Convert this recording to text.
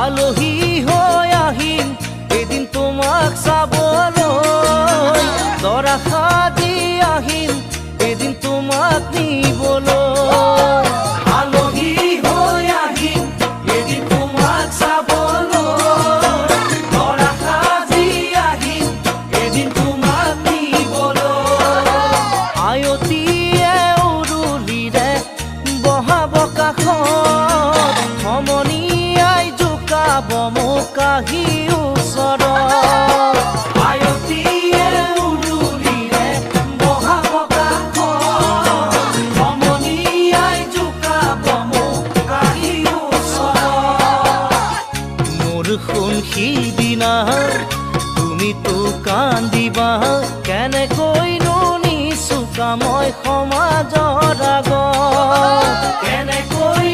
আলহী হৈ আহিম এদিন তোমাক চাবলৈ, দৰা সাজি আহিম এদিন তোমাক নিবলৈ। আলহী হৈ আহিম এদিন তোমাক চাবলৈ, দৰা সাজি আহিম এদিন তোমাক নিবলৈ। আয়তীয়ে উৰুলিৰে বহাব কাষত, সমনীয়াই জোকাব মোক আহি ওচৰত। আয়তীয়ে উৰুলিৰে বহাব কাষত, সমনীয়াই জোকাব মোক আহি ওচৰত। মোৰ সোণ সিদিনা তুমিতো কান্দিবা, কেনেকৈনো নিচুকা মই সমাজৰ আগত, কেনেকৈ